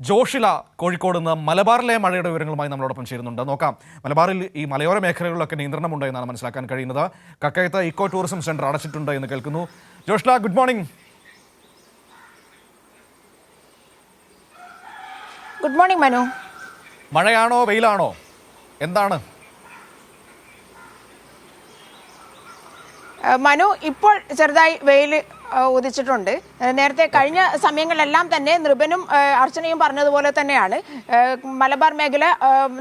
ജോഷില കോഴിക്കോട് നിന്ന് മലബാറിലെ മഴയുടെ വിവരങ്ങളുമായി നമ്മളോടൊപ്പം ചേരുന്നുണ്ട്. നോക്കാം, മലബാറിൽ ഈ മലയോര മേഖലകളിലൊക്കെ നിയന്ത്രണമുണ്ട് എന്നാണ് മനസ്സിലാക്കാൻ കഴിയുന്നത്. കക്കയത്ത് ഇക്കോ ടൂറിസം സെന്റർ അടച്ചിട്ടുണ്ട് എന്ന് കേൾക്കുന്നു. Joshila, good morning. Good morning Manu. മഴയാണോ വെയിലാണോ എന്താണ്? മനു, ഇപ്പോൾ ചെറുതായി വെയിൽ ഉദിച്ചിട്ടുണ്ട്. നേരത്തെ കഴിഞ്ഞ സമയങ്ങളിലെല്ലാം തന്നെ നൃപനും അർച്ചനയും പറഞ്ഞതുപോലെ തന്നെയാണ് മലബാർ മേഖല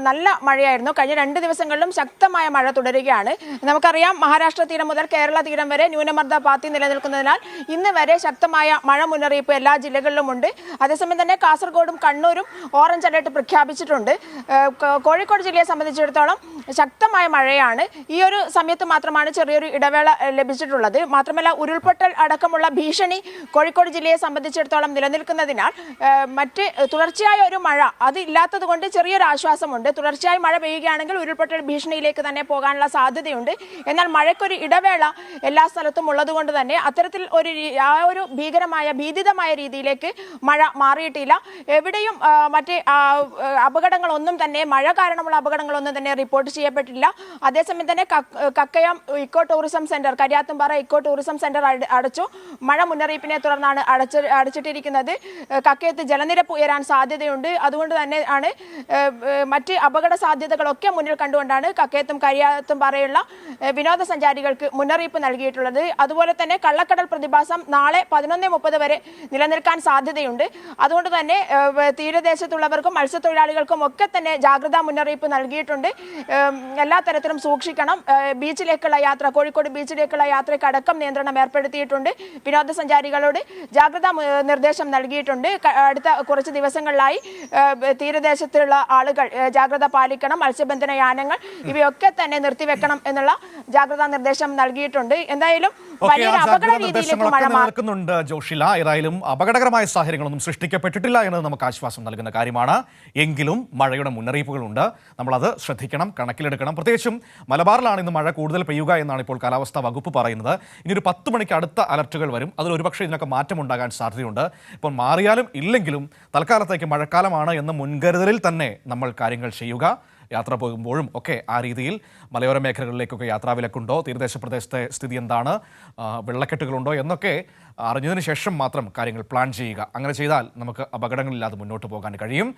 നല്ല മഴയായിരുന്നു. കഴിഞ്ഞ 2 ദിവസങ്ങളിലും ശക്തമായ മഴ തുടരുകയാണ്. നമുക്കറിയാം, മഹാരാഷ്ട്ര തീരം മുതൽ കേരള തീരം വരെ ന്യൂനമർദ്ദ പാത്തി നിലനിൽക്കുന്നതിനാൽ ഇന്ന് വരെ ശക്തമായ മഴ മുന്നറിയിപ്പ് എല്ലാ ജില്ലകളിലുമുണ്ട്. അതേസമയം തന്നെ കാസർഗോഡും കണ്ണൂരും ഓറഞ്ച് അലർട്ട് പ്രഖ്യാപിച്ചിട്ടുണ്ട്. കോഴിക്കോട് ജില്ലയെ സംബന്ധിച്ചിടത്തോളം ശക്തമായ മഴയാണ്. ഈ ഒരു സമയത്ത് മാത്രമാണ് ചെറിയൊരു ഇടവേള ലഭിച്ചിട്ടുള്ളത്. മാത്രമല്ല, ഉരുൾപൊട്ടൽ അടക്കമുള്ള ഭീഷണി കോഴിക്കോട് ജില്ലയെ സംബന്ധിച്ചിടത്തോളം നിലനിൽക്കുന്നതിനാൽ മറ്റ് തുടർച്ചയായ ഒരു മഴ അത് ഇല്ലാത്തത് കൊണ്ട് ചെറിയൊരു ആശ്വാസമുണ്ട്. തുടർച്ചയായി മഴ പെയ്യുകയാണെങ്കിൽ ഉരുൾപൊട്ടൽ ഭീഷണിയിലേക്ക് തന്നെ പോകാനുള്ള സാധ്യതയുണ്ട്. എന്നാൽ മഴയ്ക്കൊരു ഇടവേള എല്ലാ സ്ഥലത്തും ഉള്ളതുകൊണ്ട് തന്നെ അത്തരത്തിൽ ഒരു ഭീതിതമായ രീതിയിലേക്ക് മഴ മാറിയിട്ടില്ല. എവിടെയും മറ്റ് അപകടങ്ങളൊന്നും തന്നെ, മഴ കാരണമുള്ള അപകടങ്ങളൊന്നും തന്നെ റിപ്പോർട്ട് ചെയ്യപ്പെട്ടില്ല. അതേസമയം തന്നെ Kakkayam eco tourism centre, Kariyathumpara eco tourism centre അടച്ചു. മഴ മുന്നറിയിപ്പിനെ തുടർന്നാണ് അടച്ചിട്ടിരിക്കുന്നത്. കക്കയത്ത് ജലനിരപ്പ് ഉയരാൻ സാധ്യതയുണ്ട്. അതുകൊണ്ട് തന്നെ ആണ് മറ്റ് അപകട സാധ്യതകളൊക്കെ മുന്നിൽ കണ്ടുകൊണ്ടാണ് കക്കയത്തും കരിയാത്തും പാറയുള്ള വിനോദസഞ്ചാരികൾക്ക് മുന്നറിയിപ്പ് നൽകിയിട്ടുള്ളത്. അതുപോലെ തന്നെ കള്ളക്കടൽ പ്രതിഭാസം നാളെ 11:30 വരെ നിലനിൽക്കാൻ സാധ്യതയുണ്ട്. അതുകൊണ്ട് തന്നെ തീരദേശത്തുള്ളവർക്കും മത്സ്യത്തൊഴിലാളികൾക്കും ഒക്കെ തന്നെ ജാഗ്രതാ മുന്നറിയിപ്പ് നൽകിയിട്ടുണ്ട്. എല്ലാ തരത്തിലും സൂക്ഷിക്കണം. ബീച്ചിലേക്കുള്ള യാത്ര, കോഴിക്കോട് ബീച്ചിലേക്കുള്ള യാത്രയ്ക്ക് അടക്കം നിയന്ത്രണം ഏർപ്പെടുത്തിയിട്ടുണ്ട്. വിനോദസഞ്ചാരികളോട് ജാഗ്രതാ നിർദ്ദേശം നൽകിയിട്ടുണ്ട്. അടുത്ത കുറച്ച് ദിവസങ്ങളിലായി തീരദേശത്തുള്ള ആളുകൾ ജാഗ്രത പാലിക്കണം. മത്സ്യബന്ധന യാനങ്ങൾ ഇവയൊക്കെ തന്നെ നിർത്തിവെക്കണം എന്നുള്ള ജാഗ്രതാ നിർദ്ദേശം നൽകിയിട്ടുണ്ട്. എന്തായാലും വലിയൊരു അപകട രീതിയിലേക്ക് മഴ നടക്കുന്നുണ്ട്. ജോഷില, ഏതായാലും അപകടകരമായ സാഹചര്യങ്ങളൊന്നും സൃഷ്ടിക്കപ്പെട്ടിട്ടില്ല എന്നത് നമുക്ക് ആശ്വാസം നൽകുന്ന കാര്യമാണ്. എങ്കിലും മഴയുടെ മുന്നറിയിപ്പുകളുണ്ട്, നമ്മളത് ശ്രദ്ധിക്കണം, കണക്കിലെടുക്കണം. പ്രത്യേകിച്ചും മലബാറിലാണ് ഇന്ന് മഴ കൂടുതൽ പെയ്യുക എന്നാണ് ഇപ്പോൾ കാലാവസ്ഥാ വകുപ്പ് പറയുന്നത്. ഇനി ഒരു 10 മണിക്ക് അടുത്ത അലർട്ടുകൾ വരും. അതിൽ ഒരുപക്ഷെ ഇതിനൊക്കെ മാറ്റമുണ്ടാകാൻ സാധ്യതയുണ്ട്. ഇപ്പോൾ മാറിയാലും ഇല്ലെങ്കിലും തൽക്കാലത്തേക്ക് മഴക്കാലമാണ് എന്ന മുൻകരുതലിൽ തന്നെ നമ്മൾ കാര്യങ്ങൾ ചെയ്യുക. യാത്ര പോകുമ്പോഴും ഒക്കെ ആ രീതിയിൽ മലയോര മേഖലകളിലേക്കൊക്കെ യാത്രാവിലക്കുണ്ടോ, തീരദേശ പ്രദേശത്തെ സ്ഥിതി എന്താണ്, വെള്ളക്കെട്ടുകളുണ്ടോ എന്നൊക്കെ അറിഞ്ഞതിന് ശേഷം മാത്രം കാര്യങ്ങൾ പ്ലാൻ ചെയ്യുക. അങ്ങനെ ചെയ്താൽ നമുക്ക് അപകടങ്ങളില്ലാതെ മുന്നോട്ട് പോകാൻ കഴിയും.